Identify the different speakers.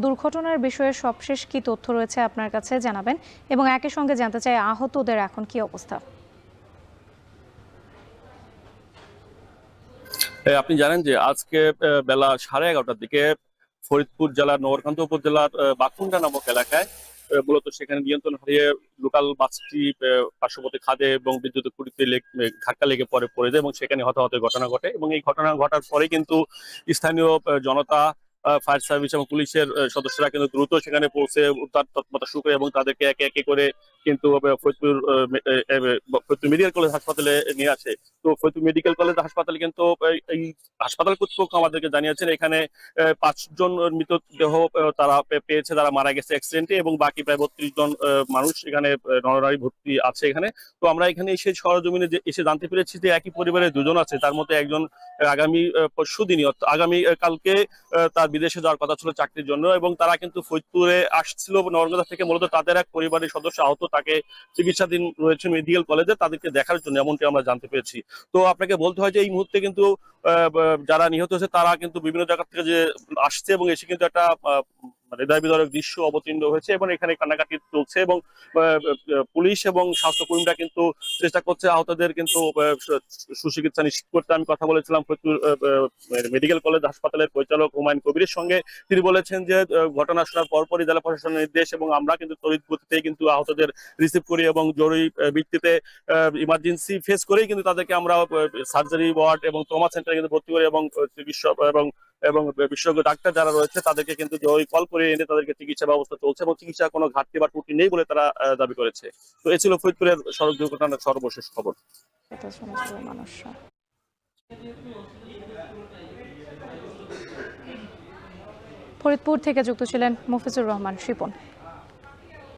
Speaker 1: দুর্ঘটনার বিষয়ে সবশেষ কি তথ্য রয়েছে আপনার কাছে জানাবেন, এবং একই সঙ্গে জানতে চাই আহতদের এখন কি অবস্থা।
Speaker 2: আপনি জানেন যে আজকে বেলা 11:30টার দিকে ফরিদপুর জেলার নগরকান্ত উপজেলার বাকুন্ডা নামক এলাকায় মূলত সেখানে নিয়ন্ত্রণ হারিয়ে লোকাল বাসটি পার্শ্ববর্তী খাদে এবং বিদ্যুতের খুঁটিতে ধাক্কা লেগে পড়ে যায় এবং সেখানে হতাহতের ঘটনা ঘটে। এবং এই ঘটনা ঘটার পরে কিন্তু স্থানীয় জনতা, ফায়ার সার্ভিস এবং পুলিশের সদস্যরা কিন্তু দ্রুত সেখানে পৌঁছে উদ্ধার তৎপরতা শুরু করে এবং তাদেরকে একে একে করে কিন্তু ফরিদপুর মেডিকেল কলেজ হাসপাতালে নিয়ে আসে। তো ফরিদপুর মেডিকেল কলেজ হাসপাতালে কিন্তু এই হাসপাতাল কর্তৃপক্ষ আমাদেরকে জানিয়েছেন এখানে 5 জন মৃতদেহ তারা পেয়েছে, তারা মারা গেছে অ্যাক্সিডেন্টে, এবং বাকি প্রায় 32 জন মানুষ এখানে নরনারী ভর্তি আছে এখানে। তো আমরা এখানে এসে সরজমিনে এসে জানতে পেরেছি যে একই পরিবারের 2 জন আছে, তার মধ্যে একজন আগামী পরশুদিনই অর্থাৎ আগামী কালকে তার বিদেশে যাওয়ার কথা ছিল চাকরির জন্য, এবং তারা কিন্তু ফরিদপুরে আসছিল নরগোদা থেকে। মূলত তাদের এক পরিবারের সদস্য আহত, তাকে চিকিৎসাধীন রয়েছে মেডিকেল কলেজে, তাদেরকে দেখার জন্য, এমনটি আমরা জানতে পেরেছি। তো আপনাকে বলতে হয় যে এই মুহূর্তে কিন্তু যারা নিহত হয়েছে তারা কিন্তু বিভিন্ন জায়গা থেকে যে আসছে এবং এসে কিন্তু একটা হৃদয় বিদারক দৃশ্য অবতীর্ণ হয়েছে এবং এখানে কান্নাকাটি চলছে। এবং পুলিশ এবং স্বাস্থ্যকর্মীরা কিন্তু চেষ্টা করছে আহতদের কিন্তু সুচিকিৎসা নিশ্চিত করতে। আমি কথা বলেছিলাম ফরিদপুর মেডিকেল কলেজ হাসপাতালের পরিচালক হুমায়ুন কবিরের সঙ্গে। তিনি বলেছেন যে ঘটনা শোনার পরপরই জেলা প্রশাসনের নির্দেশ এবং আমরা কিন্তু তড়িৎ গতিতে কিন্তু আহতদের রিসিভ করি এবং জরুরি ভিত্তিতে ইমার্জেন্সি ফেস করেই কিন্তু তাদেরকে আমরা সার্জারি ওয়ার্ড এবং ট্রমা সেন্টারে কিন্তু ভর্তি করি এবং চিকিৎসা এবং বিশেষজ্ঞ ডাক্তার যারা রয়েছে তাদেরকে কিন্তু জরুরি কল করে এনে তাদেরকে চিকিৎসা ব্যবস্থা চলছে এবং চিকিৎসার কোনো ঘাটতি বা ত্রুটি নেই বলে তারা দাবি করেছে। তো এ ছিল ফরিদপুরের সড়ক দুর্ঘটনার সর্বশেষ খবর।
Speaker 1: ফরিদপুর থেকে যুক্ত ছিলেন মফিজুর রহমান শিপন।